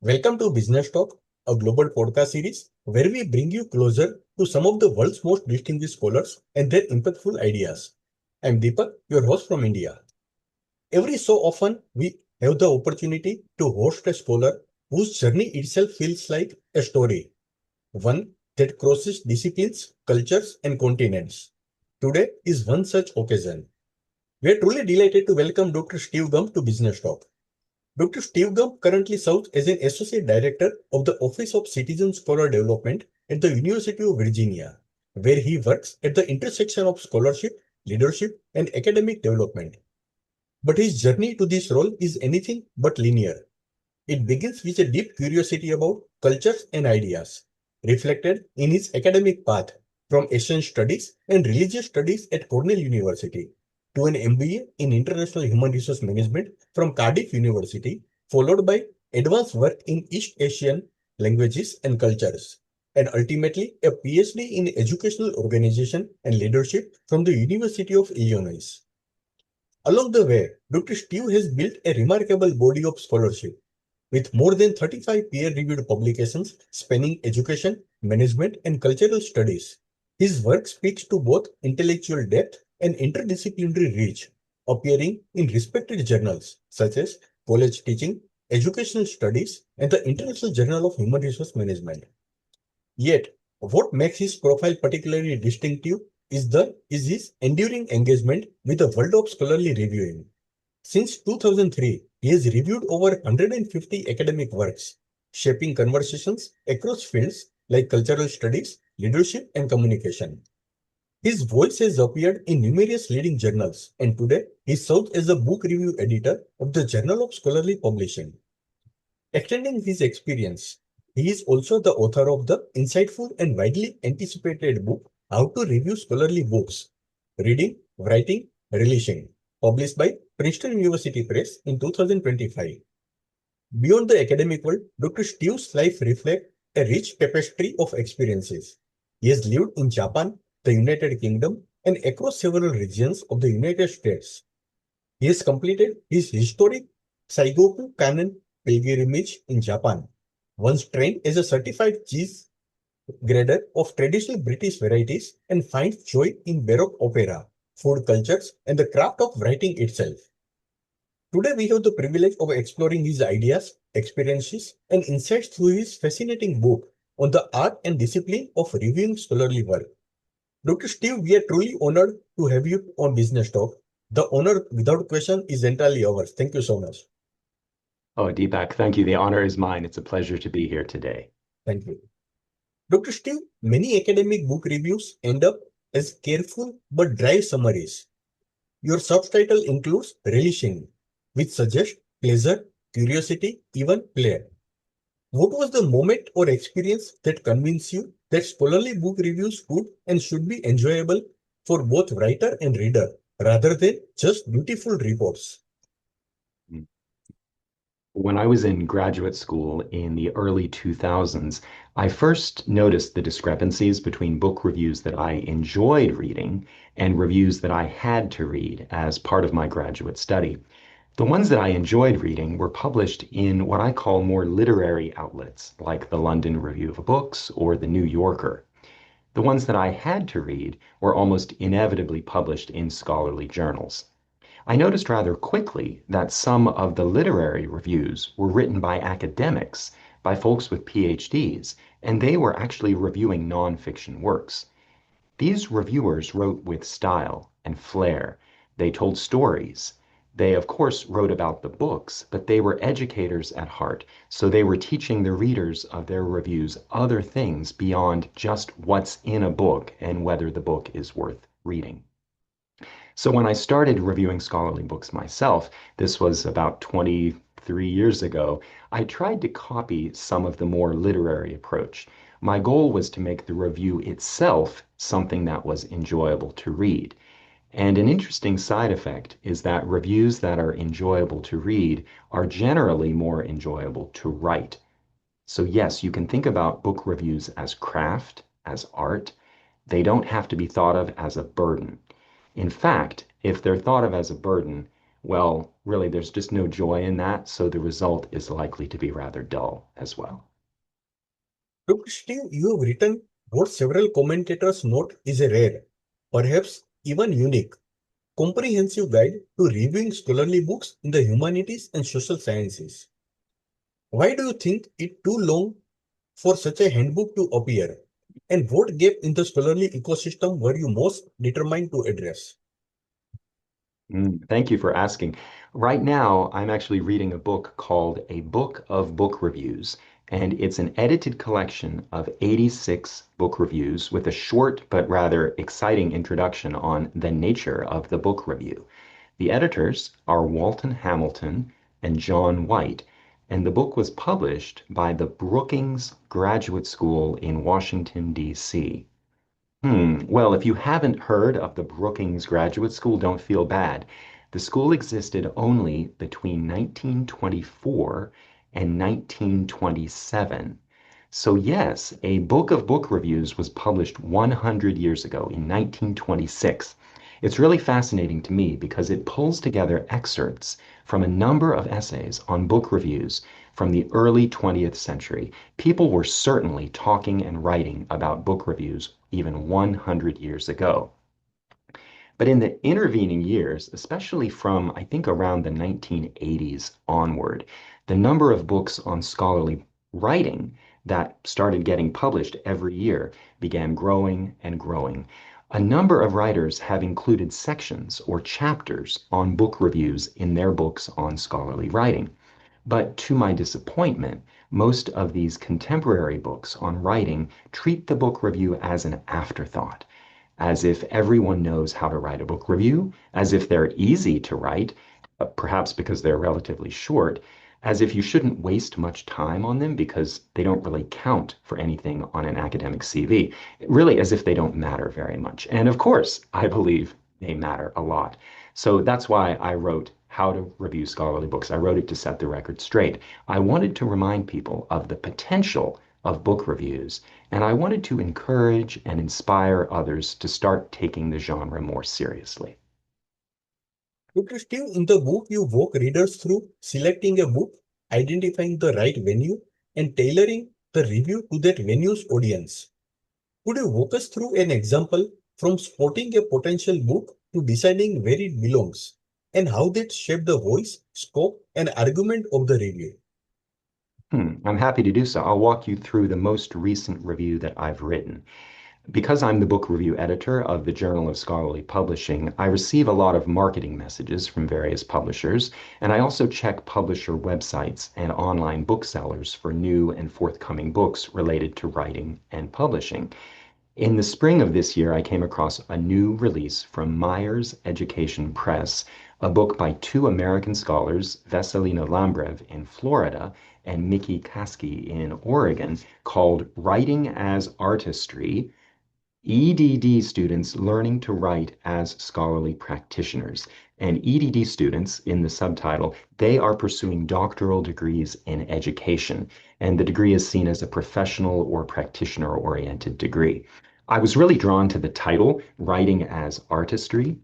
Welcome to Business Talk, a global podcast series where we bring you closer to some of the world's most distinguished scholars and their impactful ideas. I'm Deepak, your host from India. Every so often, we have the opportunity to host a scholar whose journey itself feels like a story, one that crosses disciplines, cultures, and continents. Today is one such occasion. We are truly delighted to welcome Dr. Steve Gump to Business Talk. Dr. Steve Gump currently serves as an Associate Director of the Office of Citizen Scholar Development at the University of Virginia, where he works at the intersection of scholarship, leadership, and academic development. But his journey to this role is anything but linear. It begins with a deep curiosity about cultures and ideas, reflected in his academic path from Asian studies and religious studies at Cornell University to an MBA in International Human Resource Management from Cardiff University, followed by advanced work in East Asian languages and cultures, and ultimately a PhD in Educational Organization and Leadership from the University of Illinois. Along the way, Dr. Steve has built a remarkable body of scholarship with more than 35 peer-reviewed publications spanning education, management, and cultural studies. His work speaks to both intellectual depth and interdisciplinary reach, appearing in respected journals such as College Teaching, Educational Studies, and the International Journal of Human Resource Management. Yet, what makes his profile particularly distinctive is his enduring engagement with the world of scholarly reviewing. Since 2003, he has reviewed over 150 academic works, shaping conversations across fields like cultural studies, leadership, and communication. His voice has appeared in numerous leading journals, and today he serves as a book review editor of the Journal of Scholarly Publishing. Extending his experience, he is also the author of the insightful and widely anticipated book, How to Review Scholarly Books, Reading, Writing, Relishing, published by Princeton University Press in 2025. Beyond the academic world, Dr. Steve's life reflects a rich tapestry of experiences. He has lived in Japan, the United Kingdom, and across several regions of the United States. He has completed his historic Saigoku Kanon pilgrimage in Japan, once trained as a certified cheese grader of traditional British varieties, and finds joy in Baroque opera, food cultures, and the craft of writing itself. Today, we have the privilege of exploring his ideas, experiences, and insights through his fascinating book on the art and discipline of reviewing scholarly work. Dr. Steve, we are truly honored to have you on Business Talk. The honor, without question, is entirely ours. Thank you so much. Oh, Deepak, thank you. The honor is mine. It's a pleasure to be here today. Thank you. Dr. Steve, many academic book reviews end up as careful but dry summaries. Your subtitle includes relishing, which suggests pleasure, curiosity, even play. What was the moment or experience that convinced you that scholarly book reviews could and should be enjoyable for both writer and reader, rather than just beautiful reports? When I was in graduate school in the early 2000s, I first noticed the discrepancies between book reviews that I enjoyed reading and reviews that I had to read as part of my graduate study. The ones that I enjoyed reading were published in what I call more literary outlets, like the London Review of Books or the New Yorker. The ones that I had to read were almost inevitably published in scholarly journals. I noticed rather quickly that some of the literary reviews were written by academics, by folks with PhDs, and they were actually reviewing nonfiction works. These reviewers wrote with style and flair. They told stories. They, of course, wrote about the books, but they were educators at heart, so they were teaching the readers of their reviews other things beyond just what's in a book and whether the book is worth reading. So when I started reviewing scholarly books myself, this was about 23 years ago, I tried to copy some of the more literary approach. My goal was to make the review itself something that was enjoyable to read. And an interesting side effect is that reviews that are enjoyable to read are generally more enjoyable to write. So yes, you can think about book reviews as craft, as art. They don't have to be thought of as a burden. In fact, if they're thought of as a burden, Well, really, there's just no joy in that, so the result is likely to be rather dull as well. Dr. Steve, you have written what several commentators note is a rare, perhaps even unique, comprehensive guide to reviewing scholarly books in the humanities and social sciences. Why do you think it too long for such a handbook to appear? And what gap in the scholarly ecosystem were you most determined to address? Thank you for asking. Right now, I'm actually reading a book called A Book of Book Reviews, and it's an edited collection of 86 book reviews with a short but rather exciting introduction on the nature of the book review. The editors are Walton Hamilton and John White, and the book was published by the Brookings Graduate School in Washington, D.C. Well, if you haven't heard of the Brookings Graduate School, don't feel bad. The school existed only between 1924 and 1927. So, yes, a book of book reviews was published 100 years ago in 1926. It's really fascinating to me because it pulls together excerpts from a number of essays on book reviews from the early 20th century. People were certainly talking and writing about book reviews even 100 years ago. But in the intervening years, especially from I think around the 1980s onward, the number of books on scholarly writing that started getting published every year began growing and growing. A number of writers have included sections or chapters on book reviews in their books on scholarly writing. But to my disappointment, most of these contemporary books on writing treat the book review as an afterthought, as if everyone knows how to write a book review, as if they're easy to write, perhaps because they're relatively short, as if you shouldn't waste much time on them because they don't really count for anything on an academic CV, really as if they don't matter very much. And of course, I believe they matter a lot. So that's why I wrote How to Review Scholarly Books. I wrote it to set the record straight. I wanted to remind people of the potential of book reviews, and I wanted to encourage and inspire others to start taking the genre more seriously. Dr. Steve, in the book, you walk readers through selecting a book, identifying the right venue, and tailoring the review to that venue's audience. Could you walk us through an example from spotting a potential book to deciding where it belongs, and how that shaped the voice, scope, and argument of the review? I'm happy to do so. I'll walk you through the most recent review that I've written. Because I'm the book review editor of the Journal of Scholarly Publishing, I receive a lot of marketing messages from various publishers, and I also check publisher websites and online booksellers for new and forthcoming books related to writing and publishing. In the spring of this year, I came across a new release from Myers Education Press, a book by two American scholars, Veselina Lambrev in Florida and Mickey Kaski in Oregon, called Writing as Artistry: EDD Students Learning to Write as Scholarly Practitioners. And EDD students, in the subtitle, they are pursuing doctoral degrees in education, and the degree is seen as a professional or practitioner-oriented degree. I was really drawn to the title, Writing as Artistry,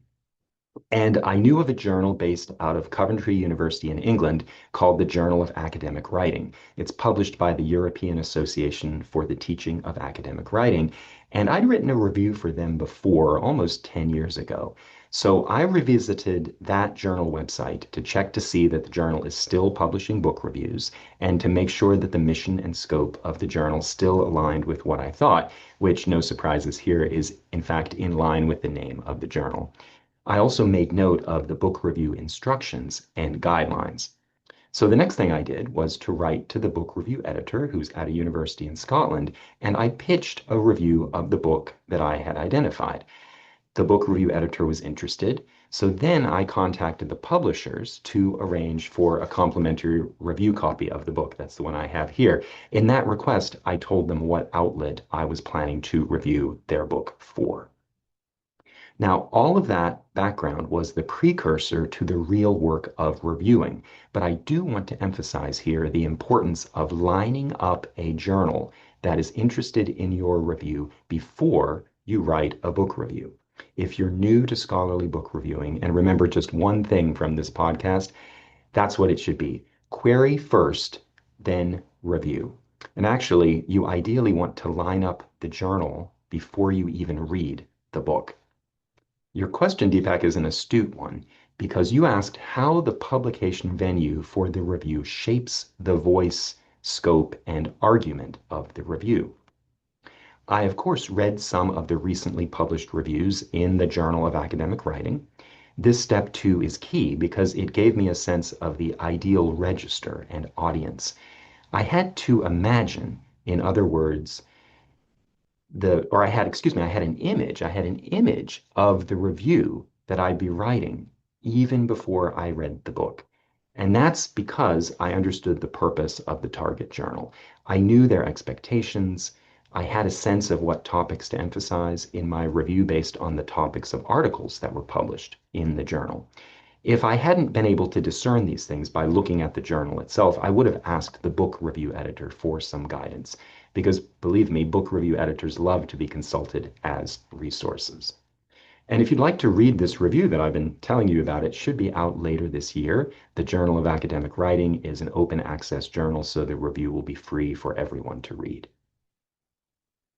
and I knew of a journal based out of Coventry University in England called the Journal of Academic Writing. It's published by the European Association for the Teaching of Academic Writing, and I'd written a review for them before, almost 10 years ago. So I revisited that journal website to check to see that the journal is still publishing book reviews and to make sure that the mission and scope of the journal still aligned with what I thought, which, no surprises here, is in fact in line with the name of the journal. I also made note of the book review instructions and guidelines. So the next thing I did was to write to the book review editor, who's at a university in Scotland, and I pitched a review of the book that I had identified. The book review editor was interested, so then I contacted the publishers to arrange for a complimentary review copy of the book. That's the one I have here. In that request, I told them what outlet I was planning to review their book for. Now, all of that background was the precursor to the real work of reviewing, but I do want to emphasize here the importance of lining up a journal that is interested in your review before you write a book review. If you're new to scholarly book reviewing, and remember just one thing from this podcast, that's what it should be. Query first, then review. And actually, you ideally want to line up the journal before you even read the book. Your question, Deepak, is an astute one because you asked how the publication venue for the review shapes the voice, scope, and argument of the review. I, of course, read some of the recently published reviews in the Journal of Academic Writing. This step too is key because it gave me a sense of the ideal register and audience. I had to imagine, in other words, I had an image of the review that I'd be writing even before I read the book. And that's because I understood the purpose of the target journal. I knew their expectations. I had a sense of what topics to emphasize in my review based on the topics of articles that were published in the journal. If I hadn't been able to discern these things by looking at the journal itself, I would have asked the book review editor for some guidance. Because believe me, book review editors love to be consulted as resources. And if you'd like to read this review that I've been telling you about, it should be out later this year. The Journal of Academic Writing is an open access journal, so the review will be free for everyone to read.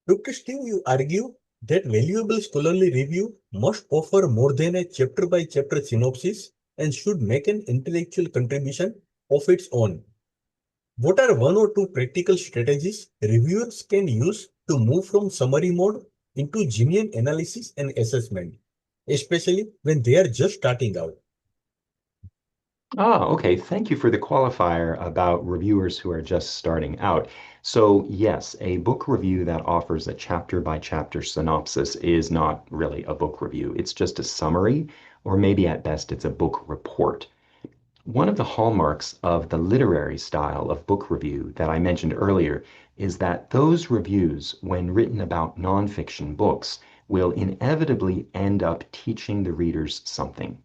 Dr. Steve, you argue that valuable scholarly review must offer more than a chapter by chapter synopsis and should make an intellectual contribution of its own. What are one or two practical strategies reviewers can use to move from summary mode into genuine analysis and assessment, especially when they are just starting out? Ah, okay. Thank you for the qualifier about reviewers who are just starting out. So, yes, a book review that offers a chapter by chapter synopsis is not really a book review. It's just a summary, or maybe at best it's a book report. One of the hallmarks of the literary style of book review that I mentioned earlier is that those reviews, when written about nonfiction books, will inevitably end up teaching the readers something.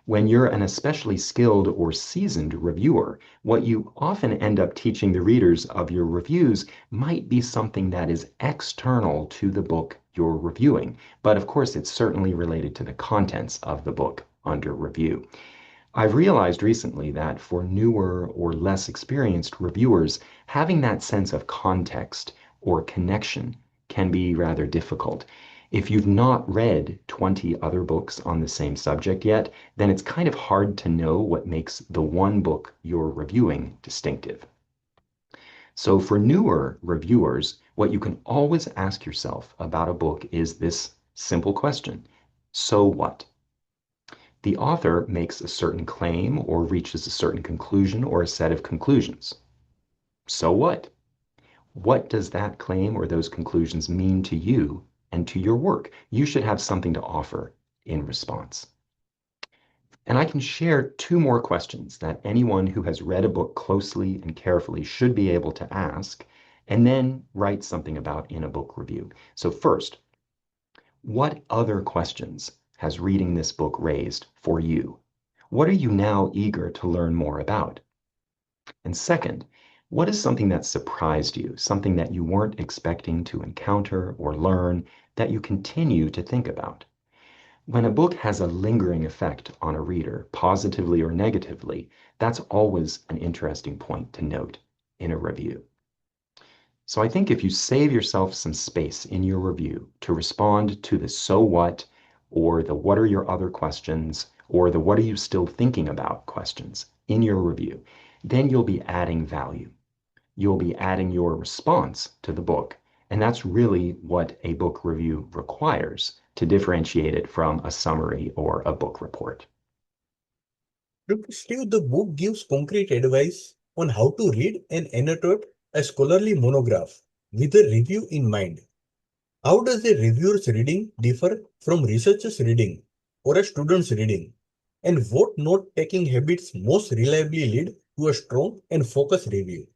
When you're an especially skilled or seasoned reviewer, what you often end up teaching the readers of your reviews might be something that is external to the book you're reviewing, but of course it's certainly related to the contents of the book under review. I've realized recently that for newer or less experienced reviewers, having that sense of context or connection can be rather difficult. If you've not read 20 other books on the same subject yet, then it's kind of hard to know what makes the one book you're reviewing distinctive. So for newer reviewers, what you can always ask yourself about a book is this simple question: so what? The author makes a certain claim or reaches a certain conclusion or a set of conclusions. So what? What does that claim or those conclusions mean to you and to your work? You should have something to offer in response. And I can share two more questions that anyone who has read a book closely and carefully should be able to ask and then write something about in a book review. So first, what other questions has reading this book raised for you? What are you now eager to learn more about? And second, what is something that surprised you, something that you weren't expecting to encounter or learn that you continue to think about? When a book has a lingering effect on a reader, positively or negatively, that's always an interesting point to note in a review. So I think if you save yourself some space in your review to respond to the so what, or the what are your other questions, or the what are you still thinking about questions in your review, then you'll be adding value. You'll be adding your response to the book. And that's really what a book review requires to differentiate it from a summary or a book report. Dr. Steve, the book gives concrete advice on how to read and annotate a scholarly monograph with a review in mind. How does a reviewer's reading differ from researcher's reading or a student's reading? And what note-taking habits most reliably lead to a strong and focused review?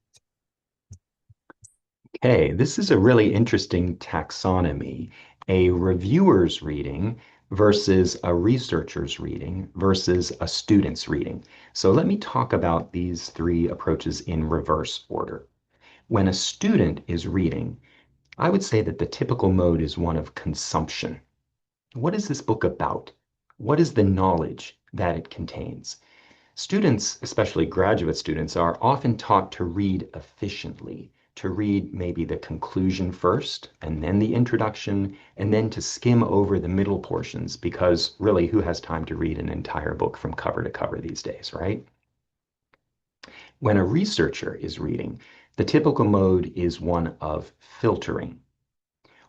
Okay, this is a really interesting taxonomy. A reviewer's reading versus a researcher's reading versus a student's reading. So let me talk about these three approaches in reverse order. When a student is reading, I would say that the typical mode is one of consumption. What is this book about? What is the knowledge that it contains? Students, especially graduate students, are often taught to read efficiently, to read maybe the conclusion first, and then the introduction, and then to skim over the middle portions, because really, who has time to read an entire book from cover to cover these days, right? When a researcher is reading, the typical mode is one of filtering.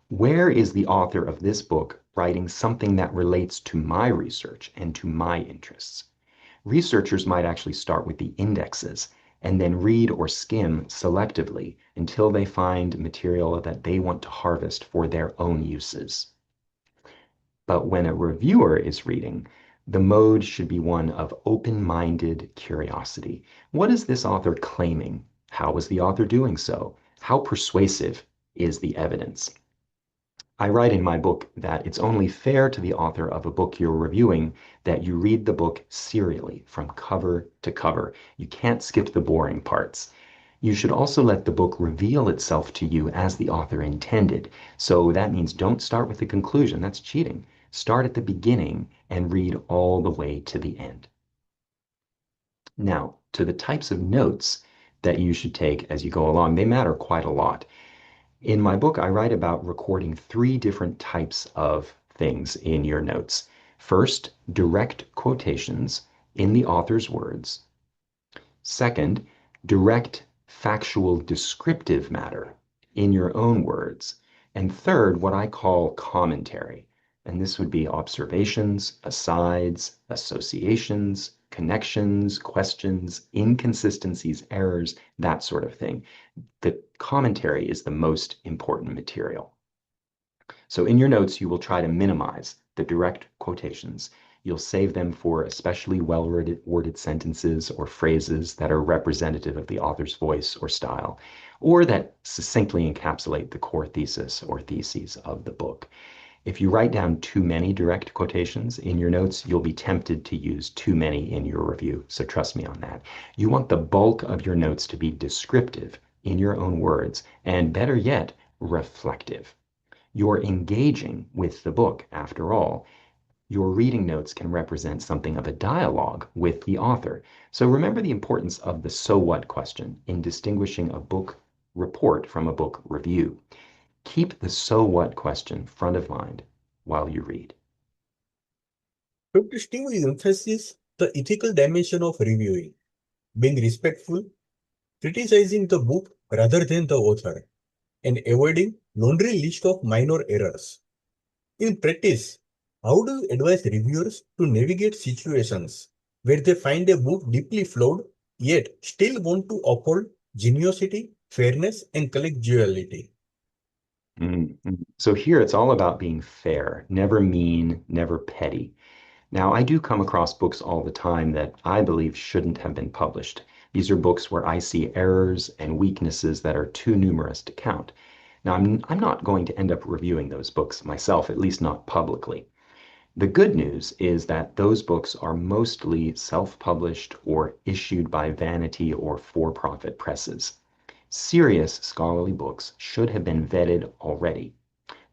Where is the author of this book writing something that relates to my research and to my interests? Researchers might actually start with the indexes and then read or skim selectively until they find material that they want to harvest for their own uses. But when a reviewer is reading, the mode should be one of open-minded curiosity. What is this author claiming? How is the author doing so? How persuasive is the evidence? I write in my book that it's only fair to the author of a book you're reviewing that you read the book serially from cover to cover. You can't skip the boring parts. You should also let the book reveal itself to you as the author intended. So that means don't start with the conclusion. That's cheating. Start at the beginning and read all the way to the end. Now, to the types of notes that you should take as you go along, they matter quite a lot. In my book, I write about recording three different types of things in your notes. First, direct quotations in the author's words. Second, direct factual descriptive matter in your own words. And third, what I call commentary. And this would be observations, asides, associations, connections, questions, inconsistencies, errors, that sort of thing. The commentary is the most important material. So in your notes, you will try to minimize the direct quotations. You'll save them for especially well-worded sentences or phrases that are representative of the author's voice or style, or that succinctly encapsulate the core thesis or theses of the book. If you write down too many direct quotations in your notes, you'll be tempted to use too many in your review, so trust me on that. You want the bulk of your notes to be descriptive in your own words, and better yet, reflective. You're engaging with the book, after all. Your reading notes can represent something of a dialogue with the author. So remember the importance of the so what question in distinguishing a book report from a book review. Keep the so what question front of mind while you read. Dr. Steve emphasizes the ethical dimension of reviewing, being respectful, criticizing the book rather than the author, and avoiding laundry list of minor errors. In practice, how do you advise reviewers to navigate situations where they find a book deeply flawed yet still want to uphold genuinity, fairness, and collegiality? So here it's all about being fair, never mean, never petty. Now, I do come across books all the time that I believe shouldn't have been published. These are books where I see errors and weaknesses that are too numerous to count. Now, I'm not going to end up reviewing those books myself, at least not publicly. The good news is that those books are mostly self-published or issued by vanity or for-profit presses. Serious scholarly books should have been vetted already.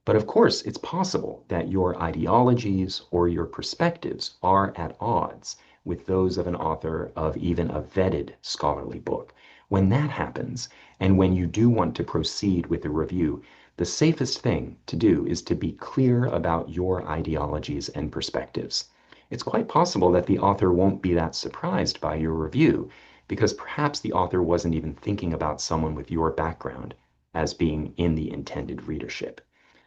But of course, it's possible that your ideologies or your perspectives are at odds with those of an author of even a vetted scholarly book. When that happens, and when you do want to proceed with a review, the safest thing to do is to be clear about your ideologies and perspectives. It's quite possible that the author won't be that surprised by your review, because perhaps the author wasn't even thinking about someone with your background as being in the intended readership.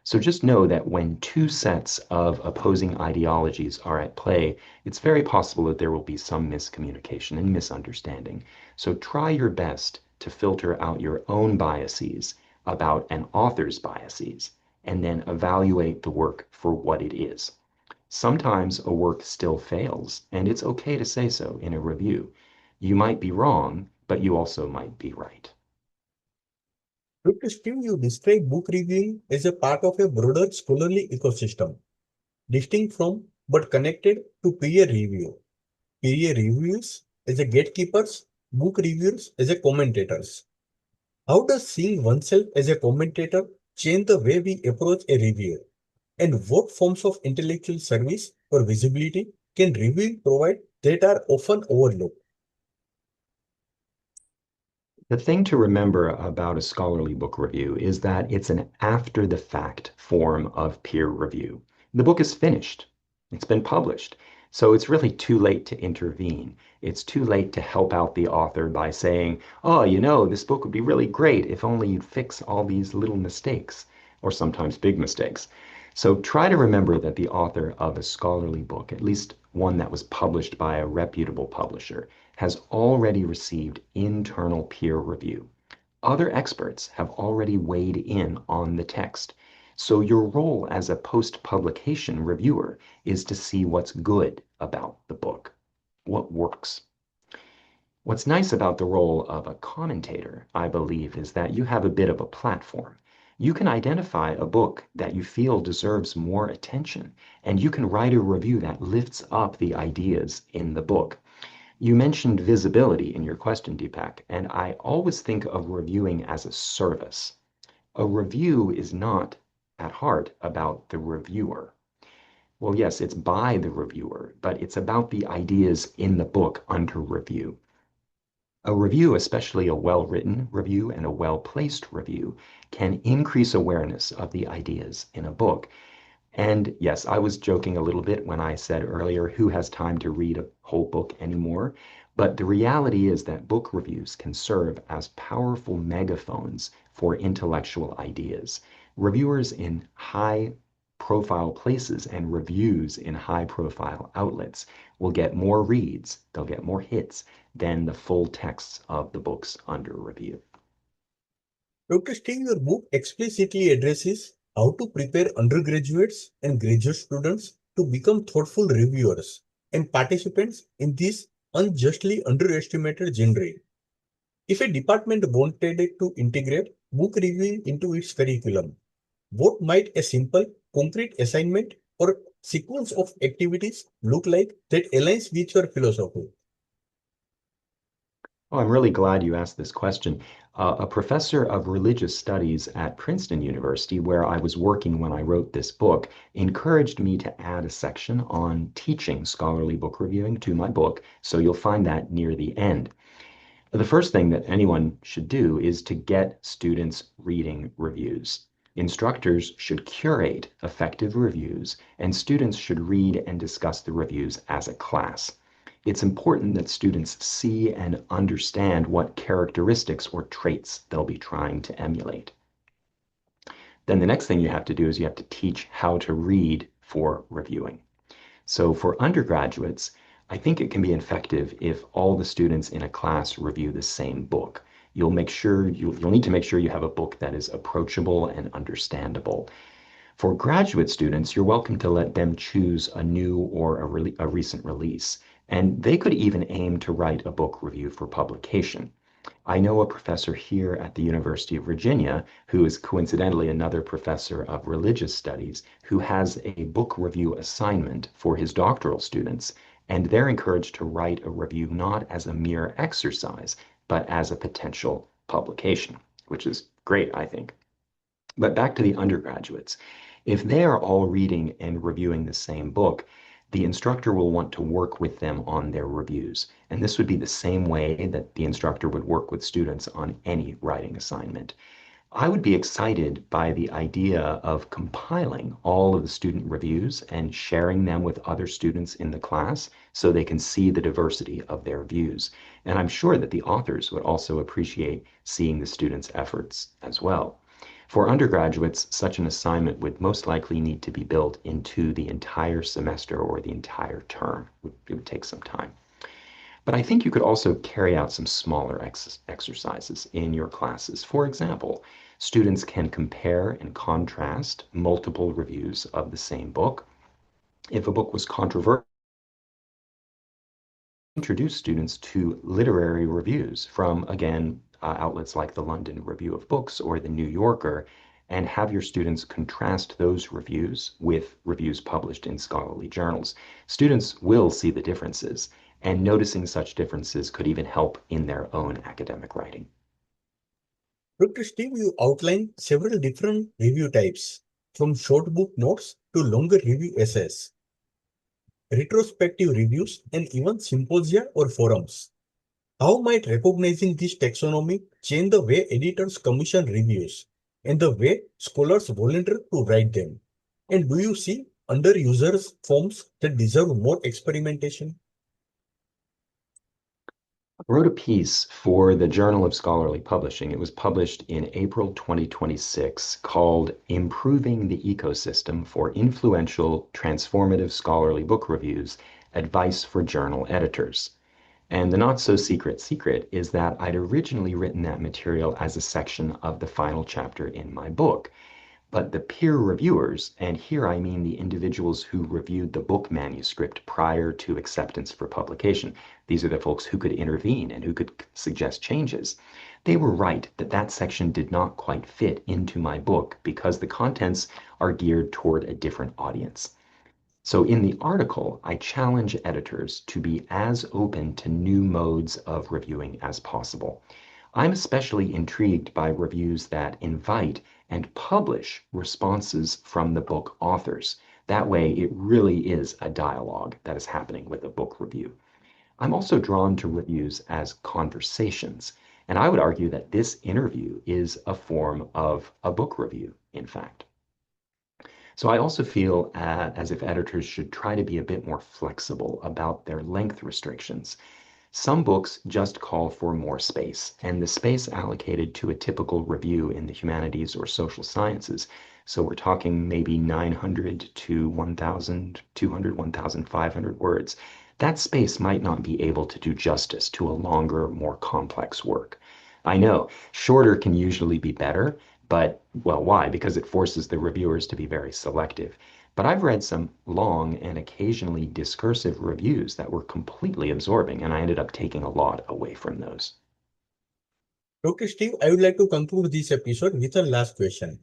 So just know that when two sets of opposing ideologies are at play, it's very possible that there will be some miscommunication and misunderstanding. So try your best to filter out your own biases about an author's biases, and then evaluate the work for what it is. Sometimes a work still fails, and it's okay to say so in a review. You might be wrong, but you also might be right. Dr. Steve, you describe book reviewing as a part of a broader scholarly ecosystem, distinct from but connected to peer review. Peer reviews as a gatekeepers, book reviewers as a commentators. How does seeing oneself as a commentator change the way we approach a review? And what forms of intellectual service or visibility can reviewing provide that are often overlooked? The thing to remember about a scholarly book review is that it's an after the fact form of peer review. The book is finished, it's been published, so it's really too late to intervene. It's too late to help out the author by saying, oh, this book would be really great if only you'd fix all these little mistakes, or sometimes big mistakes. So try to remember that the author of a scholarly book, at least one that was published by a reputable publisher, has already received internal peer review. Other experts have already weighed in on the text. So your role as a post-publication reviewer is to see what's good about the book, what works. What's nice about the role of a commentator, I believe, is that you have a bit of a platform. You can identify a book that you feel deserves more attention, and you can write a review that lifts up the ideas in the book. You mentioned visibility in your question, Deepak, and I always think of reviewing as a service. A review is not, at heart, about the reviewer. Well, yes, it's by the reviewer, but it's about the ideas in the book under review. A review, especially a well-written review and a well-placed review, can increase awareness of the ideas in a book. And yes, I was joking a little bit when I said earlier, who has time to read a whole book anymore? But the reality is that book reviews can serve as powerful megaphones for intellectual ideas. Reviewers in high profile places and reviews in high profile outlets will get more reads, they'll get more hits than the full texts of the books under review. Dr. Steve, your book explicitly addresses how to prepare undergraduates and graduate students to become thoughtful reviewers and participants in this unjustly underestimated genre. If a department wanted to integrate book reviewing into its curriculum, what might a simple, concrete assignment or sequence of activities look like that aligns with your philosophy? Oh, I'm really glad you asked this question. A professor of religious studies at Princeton University, where I was working when I wrote this book, encouraged me to add a section on teaching scholarly book reviewing to my book, so you'll find that near the end. The first thing that anyone should do is to get students reading reviews. Instructors should curate effective reviews, and students should read and discuss the reviews as a class. It's important that students see and understand what characteristics or traits they'll be trying to emulate. Then the next thing you have to do is you have to teach how to read for reviewing. So for undergraduates, I think it can be effective if all the students in a class review the same book. You'll need to make sure you have a book that is approachable and understandable. For graduate students, you're welcome to let them choose a new or a recent release, and they could even aim to write a book review for publication. I know a professor here at the University of Virginia, who is coincidentally another professor of religious studies, who has a book review assignment for his doctoral students, and they're encouraged to write a review not as a mere exercise, but as a potential publication, which is great, I think. But back to the undergraduates. If they are all reading and reviewing the same book, the instructor will want to work with them on their reviews. And this would be the same way that the instructor would work with students on any writing assignment. I would be excited by the idea of compiling all of the student reviews and sharing them with other students in the class so they can see the diversity of their views. And I'm sure that the authors would also appreciate seeing the students' efforts as well. For undergraduates, such an assignment would most likely need to be built into the entire semester or the entire term. It would take some time. But I think you could also carry out some smaller exercises in your classes. For example, students can compare and contrast multiple reviews of the same book. If a book was controversial, introduce students to literary reviews from, again, outlets like the London Review of Books or the New Yorker, and have your students contrast those reviews with reviews published in scholarly journals. Students will see the differences, and noticing such differences could even help in their own academic writing. Dr. Steve, you outlined several different review types, from short book notes to longer review essays, retrospective reviews, and even symposia or forums. How might recognizing this taxonomy change the way editors commission reviews and the way scholars volunteer to write them? And do you see under-users forms that deserve more experimentation? I wrote a piece for the Journal of Scholarly Publishing. It was published in April 2026 called Improving the Ecosystem for Influential Transformative Scholarly Book Reviews, Advice for Journal Editors. And the not so secret is that I'd originally written that material as a section of the final chapter in my book. But the peer reviewers, and here I mean the individuals who reviewed the book manuscript prior to acceptance for publication, these are the folks who could intervene and who could suggest changes. They were right that that section did not quite fit into my book because the contents are geared toward a different audience. So in the article, I challenge editors to be as open to new modes of reviewing as possible. I'm especially intrigued by reviews that invite and publish responses from the book authors. That way, it really is a dialogue that is happening with a book review. I'm also drawn to reviews as conversations, and I would argue that this interview is a form of a book review, in fact. So I also feel as if editors should try to be a bit more flexible about their length restrictions. Some books just call for more space, and the space allocated to a typical review in the humanities or social sciences, so we're talking maybe 900 to 1,200, 1,500 words, that space might not be able to do justice to a longer, more complex work. I know, shorter can usually be better, but, well, why? Because it forces the reviewers to be very selective. But I've read some long and occasionally discursive reviews that were completely absorbing, and I ended up taking a lot away from those. Dr. Steve, I would like to conclude this episode with a last question.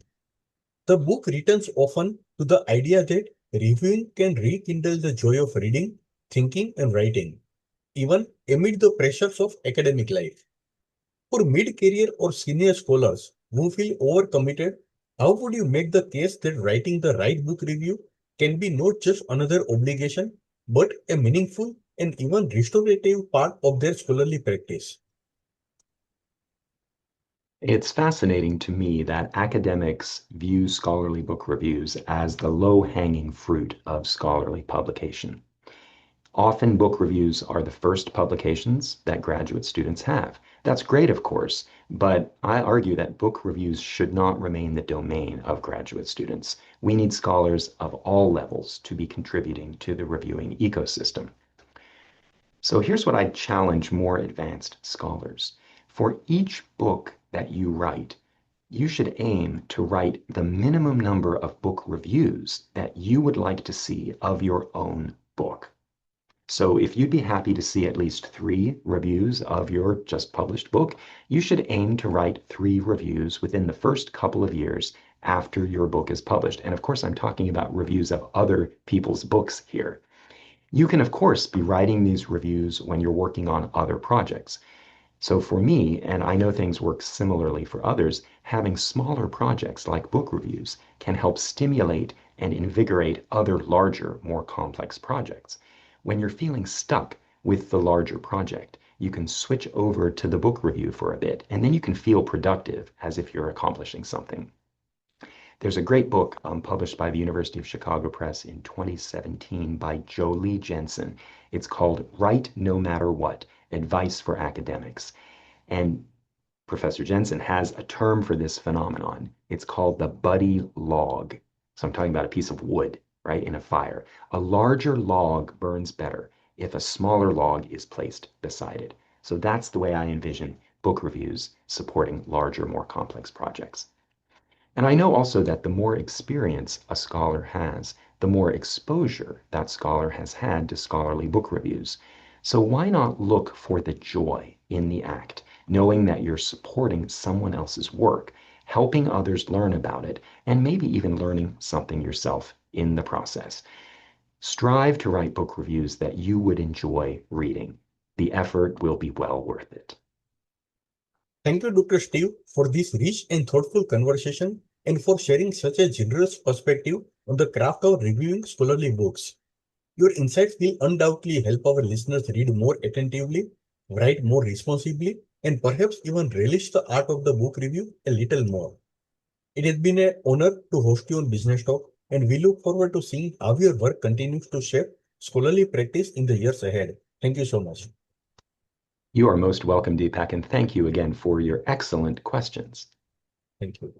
The book returns often to the idea that reviewing can rekindle the joy of reading, thinking, and writing, even amid the pressures of academic life. For mid-career or senior scholars who feel overcommitted, how would you make the case that writing the right book review can be not just another obligation, but a meaningful and even restorative part of their scholarly practice? It's fascinating to me that academics view scholarly book reviews as the low-hanging fruit of scholarly publication. Often book reviews are the first publications that graduate students have. That's great, of course, but I argue that book reviews should not remain the domain of graduate students. We need scholars of all levels to be contributing to the reviewing ecosystem. So here's what I challenge more advanced scholars. For each book that you write, you should aim to write the minimum number of book reviews that you would like to see of your own book. So if you'd be happy to see at least 3 reviews of your just published book, you should aim to write 3 reviews within the first couple of years after your book is published. And of course, I'm talking about reviews of other people's books here. You can, of course, be writing these reviews when you're working on other projects. So for me, and I know things work similarly for others, having smaller projects like book reviews can help stimulate and invigorate other larger, more complex projects. When you're feeling stuck with the larger project, you can switch over to the book review for a bit, and then you can feel productive as if you're accomplishing something. There's a great book published by the University of Chicago Press in 2017 by Jolie Jensen. It's called Write No Matter What, Advice for Academics. And Professor Jensen has a term for this phenomenon. It's called the buddy log. So I'm talking about a piece of wood, right, in a fire. A larger log burns better if a smaller log is placed beside it. So that's the way I envision book reviews supporting larger, more complex projects. And I know also that the more experience a scholar has, the more exposure that scholar has had to scholarly book reviews. So why not look for the joy in the act, knowing that you're supporting someone else's work, helping others learn about it, and maybe even learning something yourself in the process. Strive to write book reviews that you would enjoy reading. The effort will be well worth it. Thank you, Dr. Steve, for this rich and thoughtful conversation and for sharing such a generous perspective on the craft of reviewing scholarly books. Your insights will undoubtedly help our listeners read more attentively, write more responsibly, and perhaps even relish the art of the book review a little more. It has been an honor to host you on Business Talk, and we look forward to seeing how your work continues to shape scholarly practice in the years ahead. Thank you so much. You are most welcome, Deepak, and thank you again for your excellent questions. Thank you.